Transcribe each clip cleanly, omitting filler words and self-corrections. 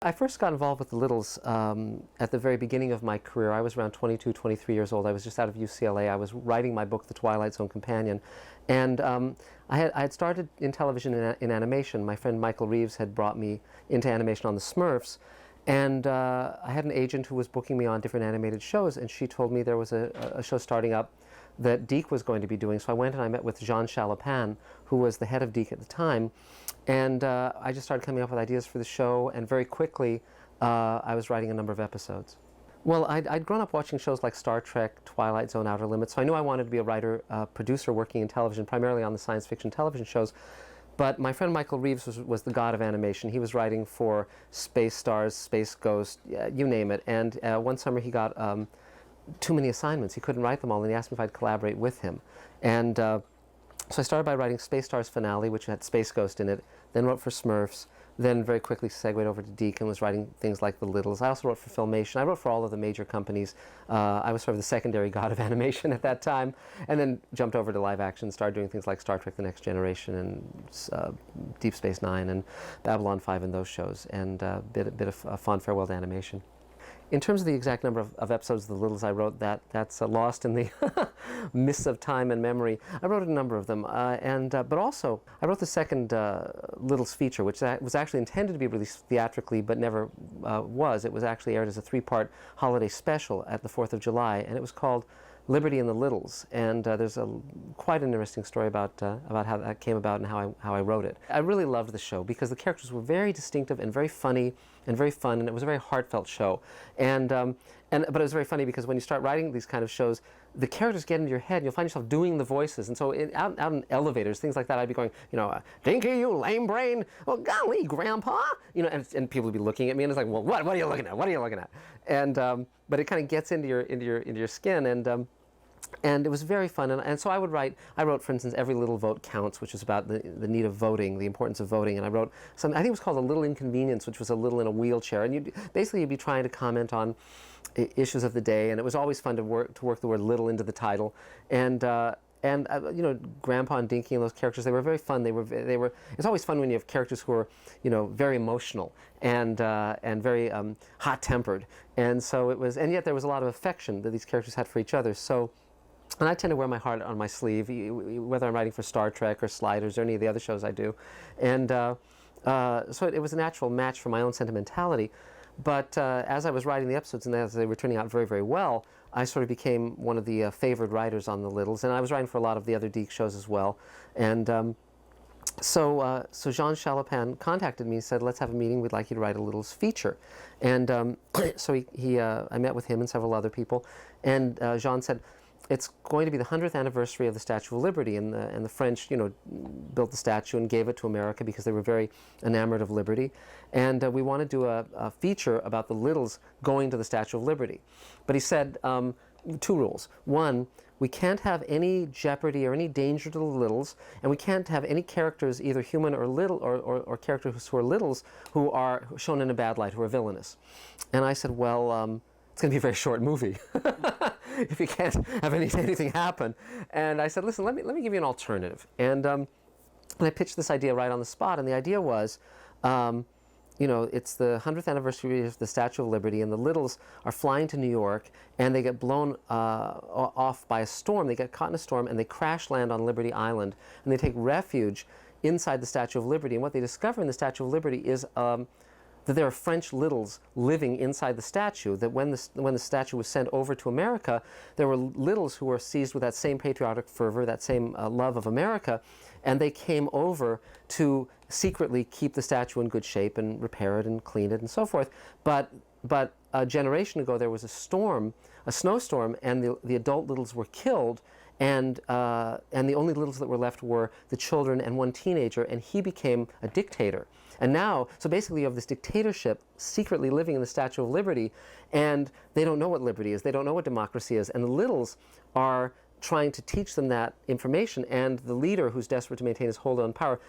I first got involved with the Littles at the very beginning of my career. I was around 22, 23 years old. I was just out of UCLA. I was writing my book, The Twilight Zone Companion. And I had started in television in animation. My friend Michael Reeves had brought me into animation on the Smurfs. And I had an agent who was booking me on different animated shows, and she told me there was a show starting up that Deke was going to be doing. So I went and I met with Jean Chalopin, who was the head of Deke at the time. And I just started coming up with ideas for the show, and very quickly I was writing a number of episodes. Well, I'd grown up watching shows like Star Trek, Twilight Zone, Outer Limits, so I knew I wanted to be a writer, producer working in television, primarily on the science fiction television shows. But my friend Michael Reeves was the god of animation. He was writing for Space Stars, Space Ghost, you name it. And one summer he got too many assignments. He couldn't write them all, and he asked me if I'd collaborate with him. And so I started by writing Space Stars Finale, which had Space Ghost in it, then wrote for Smurfs, then very quickly segued over to Deke and was writing things like The Littles. I also wrote for Filmation. I wrote for all of the major companies. I was sort of the secondary god of animation at that time, and then jumped over to live action, started doing things like Star Trek The Next Generation and Deep Space Nine and Babylon 5 and those shows, and a bit of a fond farewell to animation. In terms of the exact number of episodes of The Littles I wrote, that's lost in the mists of time and memory. I wrote a number of them, but also I wrote the second Littles feature, which was actually intended to be released theatrically, but never was. It was actually aired as a three-part holiday special at the 4th of July, and it was called Liberty and the Littles, and there's quite an interesting story about how that came about and how I wrote it. I really loved the show because the characters were very distinctive and very funny and very fun, and it was a very heartfelt show. But it was very funny because when you start writing these kind of shows, the characters get into your head and you'll find yourself doing the voices. And so out in elevators, things like that, I'd be going, Dinky, you lame brain. Well, golly, Grandpa. And people would be looking at me and it's like, well, what are you looking at? What are you looking at? And but it kind of gets into your skin, and it was very fun. And so I wrote, for instance, Every Little Vote Counts, which was about the need of voting, the importance of voting. And I wrote something, I think it was called A Little Inconvenience, which was a little in a wheelchair. And you'd be trying to comment on issues of the day. And it was always fun to work the word little into the title. And Grandpa and Dinky and those characters, they were very fun. It's always fun when you have characters who are, very emotional and very hot-tempered. And so and yet there was a lot of affection that these characters had for each other. And I tend to wear my heart on my sleeve, whether I'm writing for Star Trek or Sliders or any of the other shows I do. And so it was a natural match for my own sentimentality. But as I was writing the episodes and as they were turning out very, very well, I sort of became one of the favored writers on The Littles. And I was writing for a lot of the other Deke shows as well. And so Jean Chalopin contacted me and said, let's have a meeting. We'd like you to write a Littles feature. And so I met with him and several other people. And Jean said, it's going to be the 100th anniversary of the Statue of Liberty, and the French, built the statue and gave it to America because they were very enamored of liberty. And we want to do a feature about the Littles going to the Statue of Liberty. But he said two rules. One, we can't have any jeopardy or any danger to the Littles, and we can't have any characters, either human or little, or characters who are Littles, who are shown in a bad light, who are villainous. And I said, well, it's going to be a very short movie if you can't have anything happen. And I said, listen, let me give you an alternative. And I pitched this idea right on the spot. And the idea was, it's the 100th anniversary of the Statue of Liberty, and the Littles are flying to New York, and they get blown off by a storm. They get caught in a storm, and they crash land on Liberty Island, and they take refuge inside the Statue of Liberty. And what they discover in the Statue of Liberty is that there are French Littles living inside the statue, that when the statue was sent over to America, there were Littles who were seized with that same patriotic fervor, that same love of America, and they came over to secretly keep the statue in good shape and repair it and clean it and so forth. But a generation ago there was a snowstorm, and the adult Littles were killed, and the only Littles that were left were the children and one teenager, and he became a dictator. And now, so basically you have this dictatorship secretly living in the Statue of Liberty, and they don't know what liberty is, they don't know what democracy is, and the Littles are trying to teach them that information, and the leader, who's desperate to maintain his hold on power,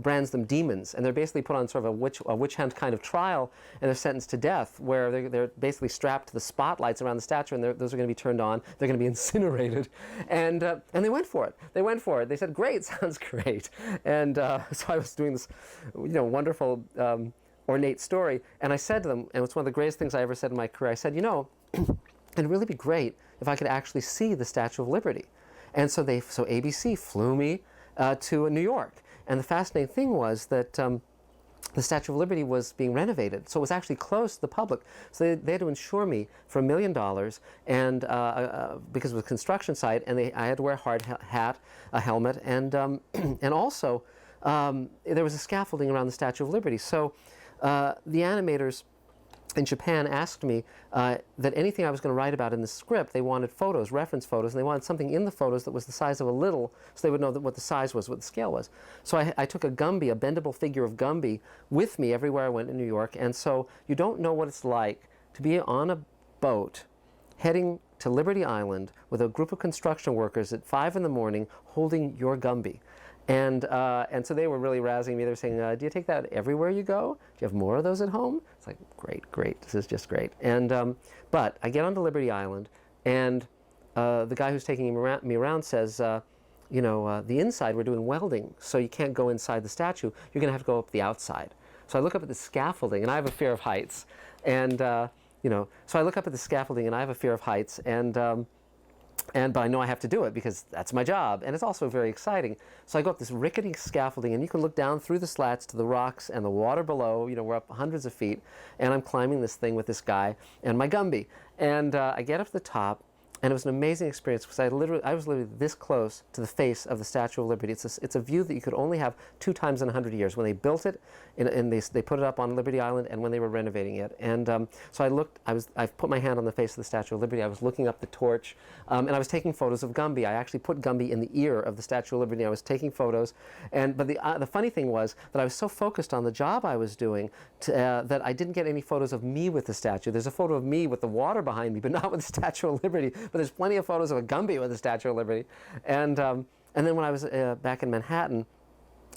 brands them demons, and they're basically put on sort of a witch hunt kind of trial, and they're sentenced to death, where they're basically strapped to the spotlights around the statue, and those are going to be turned on, they're going to be incinerated, and they went for it. They said, great, sounds great. And so I was doing this, wonderful ornate story. And I said to them, and it's one of the greatest things I ever said in my career, I said, you know, it'd really be great if I could actually see the Statue of Liberty. And so ABC flew me to New York. And the fascinating thing was that the Statue of Liberty was being renovated, so it was actually closed to the public. So they had to insure me for $1 million, and because it was a construction site, and I had to wear a hard hat, a helmet, and and also there was a scaffolding around the Statue of Liberty. So the animators in Japan asked me that anything I was going to write about in the script, they wanted photos, reference photos, and they wanted something in the photos that was the size of a little, so they would know what the size was, what the scale was. So I took a Gumby, a bendable figure of Gumby, with me everywhere I went in New York, and so you don't know what it's like to be on a boat heading to Liberty Island with a group of construction workers at 5 in the morning holding your Gumby. And so they were really razzing me. They were saying, do you take that everywhere you go? Do you have more of those at home? It's like, great, this is just great. And, but I get onto Liberty Island, and the guy who's taking me around says, you know, the inside we're doing welding, so you can't go inside the statue. You're going to have to go up the outside. So I look up at the scaffolding, and I have a fear of heights. And, you know, so I look up at the scaffolding, and I have a fear of heights. But I know I have to do it because that's my job, and it's also very exciting. So I go up this rickety scaffolding, and you can look down through the slats to the rocks and the water below. You know, we're up hundreds of feet, and I'm climbing this thing with this guy and my Gumby. And I get up to the top, and it was an amazing experience because I was literally this close to the face of the Statue of Liberty. It's a view that you could only have 2 times in 100 years. When they built it, and they put it up on Liberty Island, and when they were renovating it. And so I put my hand on the face of the Statue of Liberty. I was looking up the torch, and I was taking photos of Gumby. I actually put Gumby in the ear of the Statue of Liberty. I was taking photos, but the funny thing was that I was so focused on the job I was doing that I didn't get any photos of me with the statue. There's a photo of me with the water behind me, but not with the Statue of Liberty. But there's plenty of photos of a Gumby with the Statue of Liberty. And then when I was back in Manhattan,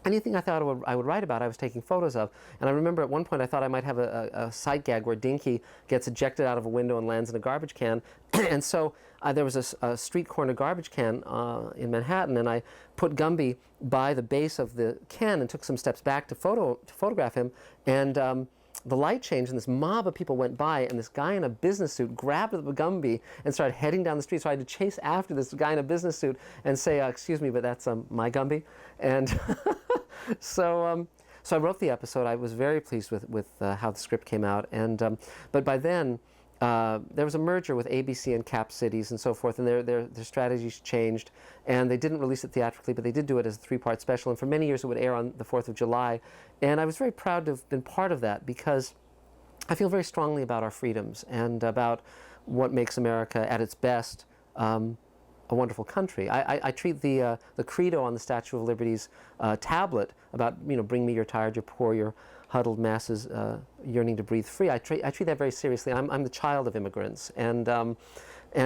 anything I thought I would write about, I was taking photos of. And I remember at one point I thought I might have a sight gag where Dinky gets ejected out of a window and lands in a garbage can. And so there was a street corner garbage can in Manhattan, and I put Gumby by the base of the can and took some steps back to photograph him. And the light changed, and this mob of people went by, and this guy in a business suit grabbed the Gumby and started heading down the street. So I had to chase after this guy in a business suit and say, excuse me, but that's my Gumby. And so I wrote the episode. I was very pleased with how the script came out. And but by then, there was a merger with ABC and Cap Cities and so forth, and their strategies changed, and they didn't release it theatrically, but they did do it as a 3-part special, and for many years it would air on the 4th of July, and I was very proud to have been part of that because I feel very strongly about our freedoms and about what makes America at its best a wonderful country. I treat the credo on the Statue of Liberty's tablet about, you know, bring me your tired, your poor, your huddled masses yearning to breathe free. I treat that very seriously. I'm the child of immigrants, and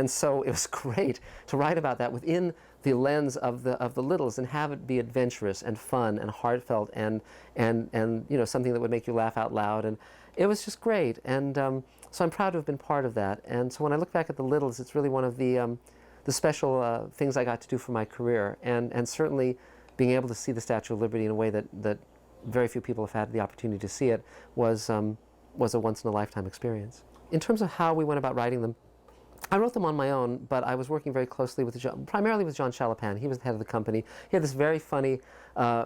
so it was great to write about that within the lens of the littles and have it be adventurous and fun and heartfelt and you know, something that would make you laugh out loud, and it was just great. And so I'm proud to have been part of that. And so when I look back at the littles, it's really one of the special things I got to do for my career, and certainly being able to see the Statue of Liberty in a way that very few people have had the opportunity to see it was a once-in-a-lifetime experience. In terms of how we went about writing them, I wrote them on my own, but I was working very closely primarily with John Chalopin. He was the head of the company. He had this very funny,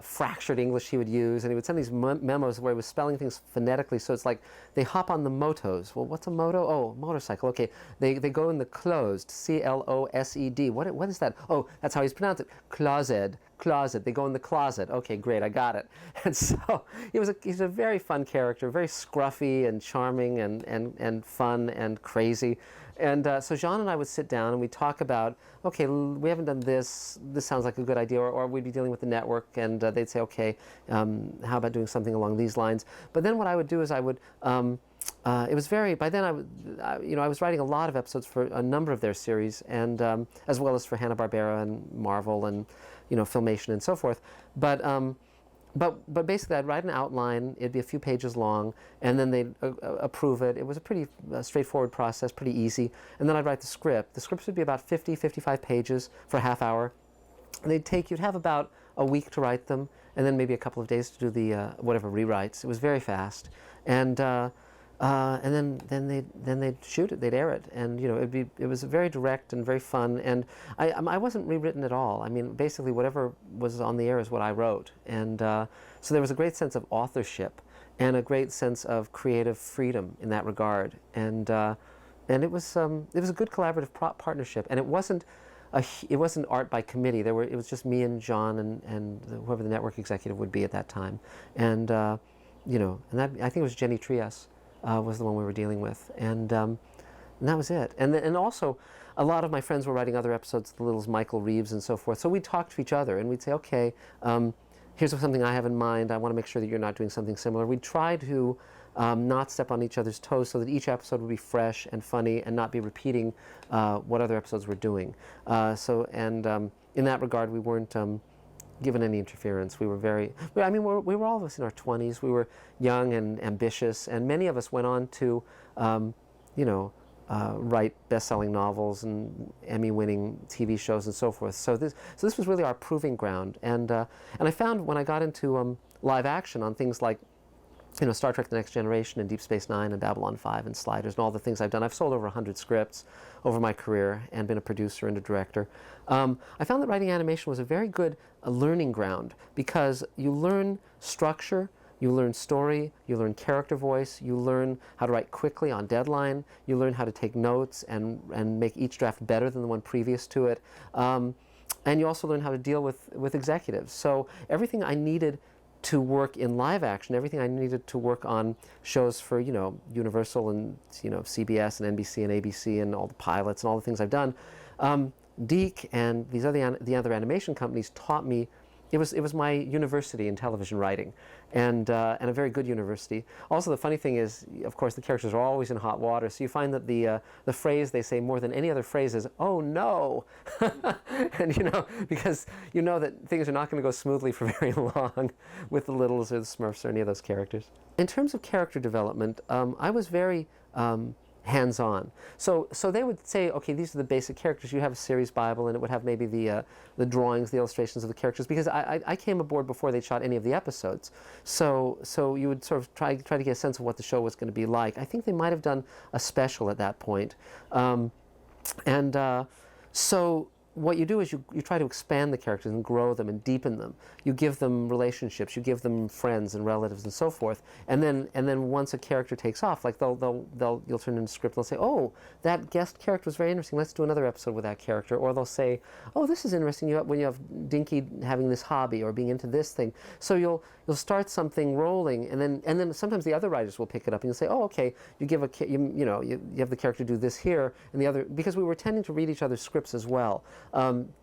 fractured English he would use, and he would send these memos where he was spelling things phonetically, so it's like they hop on the motos. Well, what's a moto? Oh, motorcycle. Okay. They go in the closed, C-L-O-S-E-D. What is that? Oh, that's how he's pronounced it. Closet. They go in the closet. Okay, great, I got it. And so he's a very fun character, very scruffy and charming and fun and crazy. And so Jean and I would sit down and we'd talk about, okay, we haven't done this sounds like a good idea, or we'd be dealing with the network, and they'd say, okay, how about doing something along these lines? But then what I would do is I would, it was very, by then I was writing a lot of episodes for a number of their series, and as well as for Hanna-Barbera and Marvel and, you know, Filmation and so forth. But basically, I'd write an outline. It'd be a few pages long, and then they'd approve it. It was a pretty straightforward process, pretty easy. And then I'd write the script. The scripts would be about 50, 55 pages for a half hour. And you'd have about a week to write them, and then maybe a couple of days to do the whatever rewrites. It was very fast, and then they'd shoot it, they'd air it, and it was very direct and very fun. And I wasn't rewritten at all. I mean, basically whatever was on the air is what I wrote, and so there was a great sense of authorship and a great sense of creative freedom in that regard. And it was a good collaborative partnership, and it wasn't art by committee. It was just me and John and whoever the network executive would be at that time, and and that, I think it was Jenny Trias was the one we were dealing with, and that was it. And also, a lot of my friends were writing other episodes, The Littles, Michael Reeves and so forth. So we'd talk to each other and we'd say, okay, here's something I have in mind. I want to make sure that you're not doing something similar. We'd try to not step on each other's toes so that each episode would be fresh and funny and not be repeating what other episodes were doing. In that regard, we weren't given any interference. We were we were all of us in our 20s. We were young and ambitious, and many of us went on to, write best-selling novels and Emmy-winning TV shows and so forth. So this was really our proving ground. And I found when I got into live action on things like Star Trek: The Next Generation and Deep Space Nine and Babylon 5 and Sliders and all the things I've done. I've sold over 100 scripts over my career and been a producer and a director. I found that writing animation was a very good learning ground because you learn structure, you learn story, you learn character voice, you learn how to write quickly on deadline, you learn how to take notes and make each draft better than the one previous to it. And you also learn how to deal with executives. So everything I needed to work in live action, everything I needed to work on shows for Universal and CBS and NBC and ABC and all the pilots and all the things I've done, Deke and the other animation companies taught me. It was my university in television writing, and a very good university. Also, the funny thing is, of course, the characters are always in hot water, so you find that the phrase they say more than any other phrase is "Oh no," and because you know that things are not going to go smoothly for very long with the Littles or the Smurfs or any of those characters. In terms of character development, I was very hands-on. So they would say, okay, these are the basic characters. You have a series Bible, and it would have maybe the drawings, the illustrations of the characters, because I came aboard before they shot any of the episodes. So you would sort of try to get a sense of what the show was going to be like. I think they might have done a special at that point. So what you do is you try to expand the characters and grow them and deepen them. You give them relationships, you give them friends and relatives and so forth. And then once a character takes off, like you'll turn in a script and they'll say, oh, that guest character was very interesting. Let's do another episode with that character. Or they'll say, oh, this is interesting. When you have Dinky having this hobby or being into this thing. So you'll start something rolling, and then sometimes the other writers will pick it up and you'll say, oh, okay, you give you have the character do this here and the other, because we were tending to read each other's scripts as well.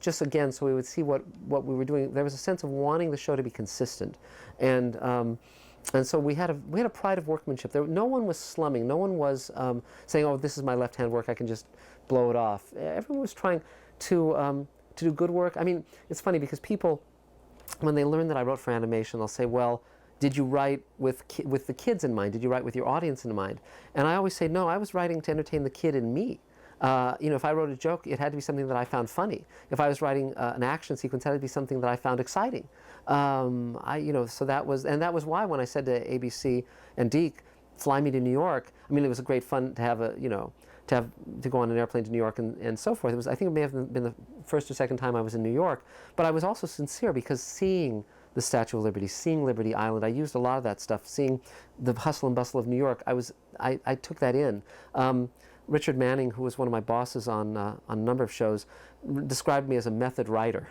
Just again, so we would see what we were doing. There was a sense of wanting the show to be consistent, and so we had a pride of workmanship. No one was slumming. No one was saying, "Oh, this is my left-hand work. I can just blow it off." Everyone was trying to do good work. I mean, it's funny because people, when they learn that I wrote for animation, they'll say, "Well, did you write with the kids in mind? Did you write with your audience in mind?" And I always say, "No, I was writing to entertain the kid in me." If I wrote a joke, it had to be something that I found funny. If I was writing an action sequence, it had to be something that I found exciting. So that was why when I said to ABC and Deke, fly me to New York. I mean, it was a great fun to have to go on an airplane to New York and so forth. I think it may have been the first or second time I was in New York, but I was also sincere because seeing the Statue of Liberty, seeing Liberty Island, I used a lot of that stuff. Seeing the hustle and bustle of New York, I took that in. Richard Manning, who was one of my bosses on a number of shows, described me as a method writer,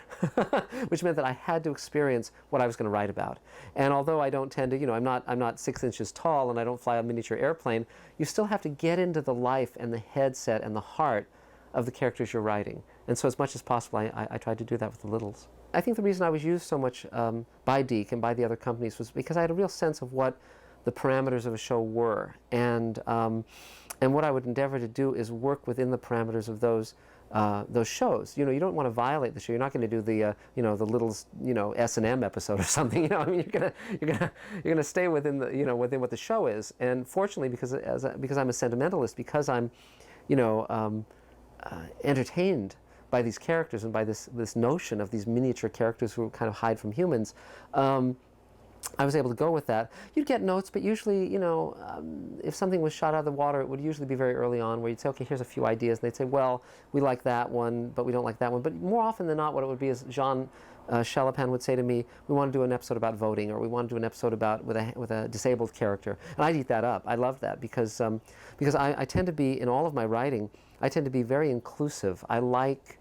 which meant that I had to experience what I was going to write about. And although I don't tend to, I'm not 6 inches tall and I don't fly a miniature airplane, you still have to get into the life and the headset and the heart of the characters you're writing. And so as much as possible, I tried to do that with the Littles. I think the reason I was used so much by Deke and by the other companies was because I had a real sense of what the parameters of a show were. And what I would endeavor to do is work within the parameters of those shows. You don't want to violate the show. You're not going to do the the Littles S&M episode or something. I mean, you're gonna stay within the within what the show is. And fortunately, because I'm a sentimentalist, because I'm entertained these characters and by this notion of these miniature characters who kind of hide from humans. I was able to go with that. You'd get notes, but usually, if something was shot out of the water, it would usually be very early on, where you'd say, okay, here's a few ideas, and they'd say, well, we like that one, but we don't like that one. But more often than not, what it would be is Jean Chalopin would say to me, we want to do an episode about voting, or we want to do an episode about with a disabled character, and I'd eat that up. I loved that because I tend to be, in all of my writing, I tend to be very inclusive. I like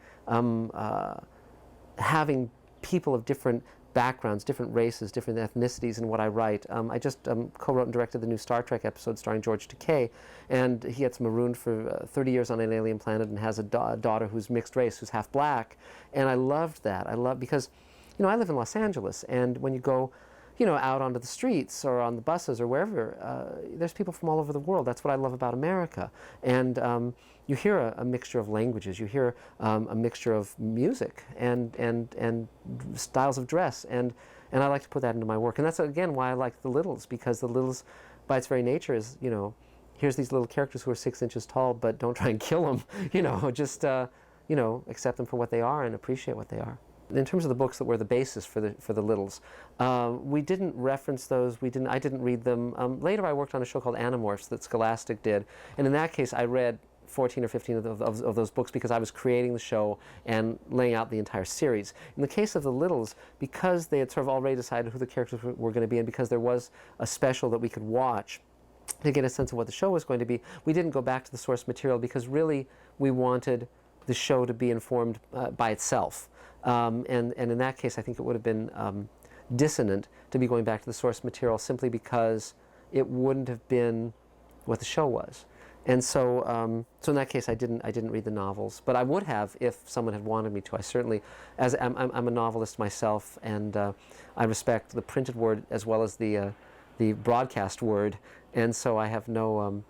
having people of different backgrounds, different races, different ethnicities in what I write. I just co-wrote and directed the new Star Trek episode starring George Takei, and he gets marooned for 30 years on an alien planet and has a daughter who's mixed race, who's half black, and I loved that. Because, I live in Los Angeles, and when you go, out onto the streets or on the buses or wherever, there's people from all over the world. That's what I love about America. And you hear a mixture of languages. You hear a mixture of music and styles of dress. And I like to put that into my work. And that's, again, why I like The Littles, because The Littles, by its very nature, is, here's these little characters who are 6 inches tall, but don't try and kill them. Just, accept them for what they are and appreciate what they are. In terms of the books that were the basis for the Littles, we didn't reference those. I didn't read them. Later, I worked on a show called Animorphs that Scholastic did, and in that case, I read 14 or 15 of those books because I was creating the show and laying out the entire series. In the case of the Littles, because they had sort of already decided who the characters were going to be, and because there was a special that we could watch to get a sense of what the show was going to be, we didn't go back to the source material because really we wanted the show to be informed by itself. And in that case, I think it would have been dissonant to be going back to the source material simply because it wouldn't have been what the show was. And so, so in that case, I didn't read the novels, but I would have if someone had wanted me to. I certainly, as I'm a novelist myself, and I respect the printed word as well as the broadcast word, and so I have no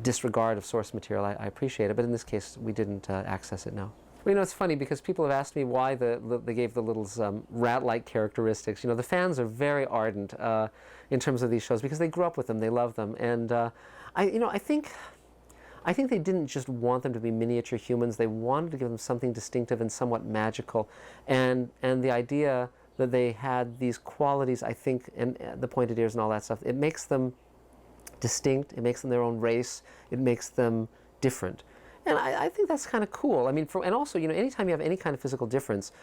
disregard of source material. I appreciate it, but in this case, we didn't access it. No. Well, it's funny because people have asked me why they gave the Littles rat-like characteristics. The fans are very ardent in terms of these shows because they grew up with them, they love them, and I think they didn't just want them to be miniature humans. They wanted to give them something distinctive and somewhat magical, and the idea that they had these qualities, I think, and the pointed ears and all that stuff, it makes them distinct. It makes them their own race. It makes them different. And I think that's kind of cool. I mean, and also, anytime you have any kind of physical difference,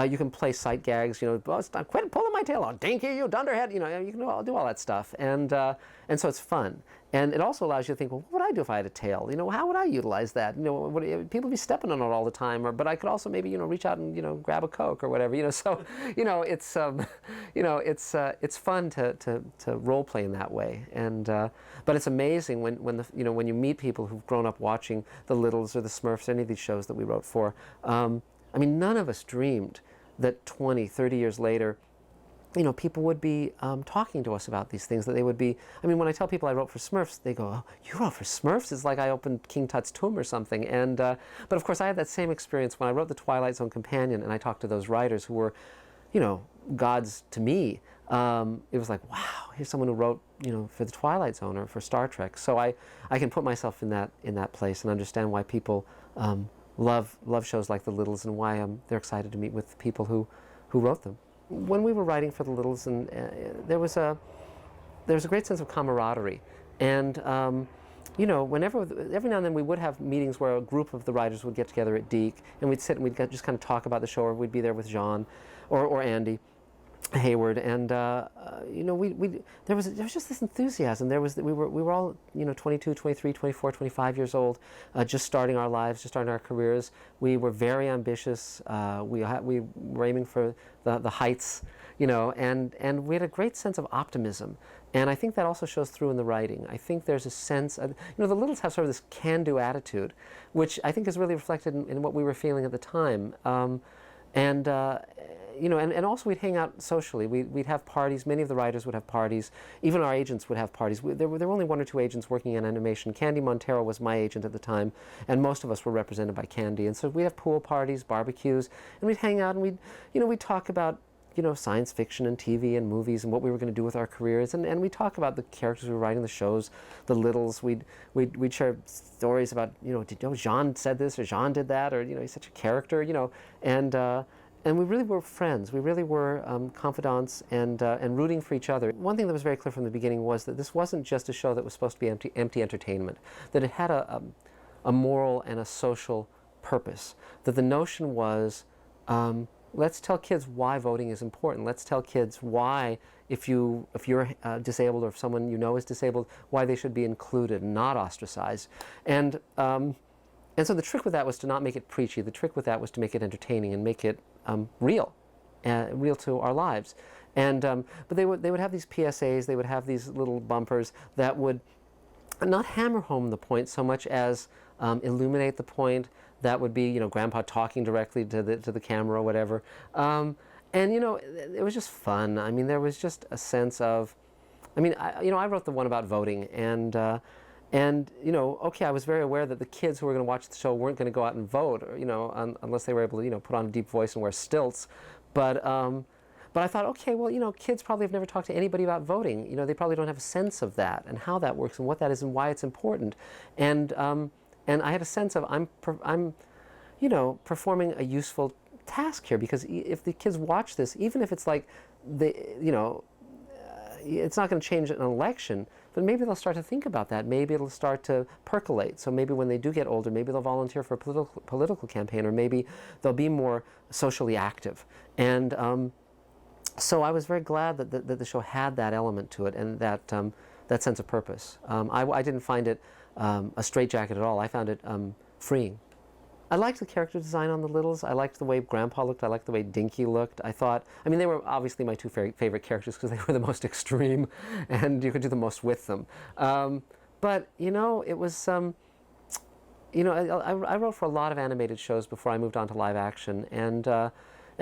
you can play sight gags. Quit pulling my tail on, dinky, you dunderhead. You can do all that stuff, and so it's fun. And it also allows you to think, well, what would I do if I had a tail? How would I utilize that? People be stepping on it all the time, but I could also maybe reach out and grab a Coke or whatever. So it's fun to role play in that way. And but it's amazing when you meet people who've grown up watching the Littles or the Smurfs, any of these shows that we wrote for. I mean, none of us dreamed that 20, 30 years later, people would be talking to us about these things, that they would be, when I tell people I wrote for Smurfs, they go, oh, you wrote for Smurfs? It's like I opened King Tut's tomb or something. And, but of course I had that same experience when I wrote the Twilight Zone Companion and I talked to those writers who were, gods to me. It was like, wow, here's someone who wrote, for the Twilight Zone or for Star Trek. So I can put myself in that place and understand why people love shows like The Littles and why they're excited to meet with people who wrote them. When we were writing for The Littles, and there was a great sense of camaraderie, and every now and then we would have meetings where a group of the writers would get together at Deke, and we'd sit and we'd just kind of talk about the show, or we'd be there with Jean or Andy Hayward, and there was just this enthusiasm. We were all 22, 23, 24, 25 years old, just starting our lives, just starting our careers. We were very ambitious. We were aiming for the heights, and we had a great sense of optimism. And I think that also shows through in the writing. I think there's a sense of, the Littles have sort of this can-do attitude, which I think is really reflected in what we were feeling at the time. And also we'd hang out socially. We'd have parties. Many of the writers would have parties. Even our agents would have parties. There were only 1 or 2 agents working in animation. Candy Montero was my agent at the time, and most of us were represented by Candy. And so we'd have pool parties, barbecues, and we'd hang out and we'd talk about science fiction and TV and movies and what we were going to do with our careers. And we talk about the characters we were writing the shows, the Littles. We'd share stories about, Jean said this or Jean did that, or, he's such a character, and we really were friends. We really were confidants and rooting for each other. One thing that was very clear from the beginning was that this wasn't just a show that was supposed to be empty entertainment, that it had a moral and a social purpose, that the notion was, let's tell kids why voting is important. Let's tell kids why, if you're disabled or if someone you know is disabled, why they should be included and not ostracized. And so the trick with that was to not make it preachy. The trick with that was to make it entertaining and make it real to our lives. And but they would have these PSAs. They would have these little bumpers that would not hammer home the point so much as illuminate the point. That would be, Grandpa talking directly to the camera or whatever. And it was just fun. I mean, there was just a sense of, I wrote the one about voting, and okay, I was very aware that the kids who were going to watch the show weren't going to go out and vote, or, unless they were able to, put on a deep voice and wear stilts. But I thought, okay, well, kids probably have never talked to anybody about voting. They probably don't have a sense of that and how that works and what that is and why it's important. And I had a sense of I'm performing a useful task here, because if the kids watch this, even if it's like it's not going to change an election, but maybe they'll start to think about that. Maybe it'll start to percolate. So maybe when they do get older, maybe they'll volunteer for a political campaign, or maybe they'll be more socially active. And so I was very glad that the show had that element to it, and that sense of purpose. I didn't find it a straitjacket at all. I found it freeing. I liked the character design on the Littles. I liked the way Grandpa looked. I liked the way Dinky looked. They were obviously my two favorite characters because they were the most extreme and you could do the most with them. But, it was, I wrote for a lot of animated shows before I moved on to live action. And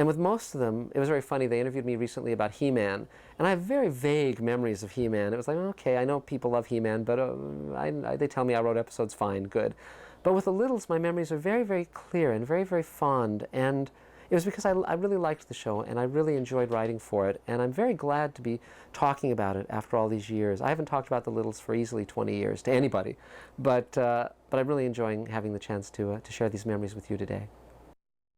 with most of them, it was very funny. They interviewed me recently about He-Man, and I have very vague memories of He-Man. It was like, okay, I know people love He-Man, but they tell me I wrote episodes fine, good. But with the Littles, my memories are very, very clear and very, very fond. And it was because I really liked the show, and I really enjoyed writing for it. And I'm very glad to be talking about it after all these years. I haven't talked about the Littles for easily 20 years to anybody, but I'm really enjoying having the chance to share these memories with you today.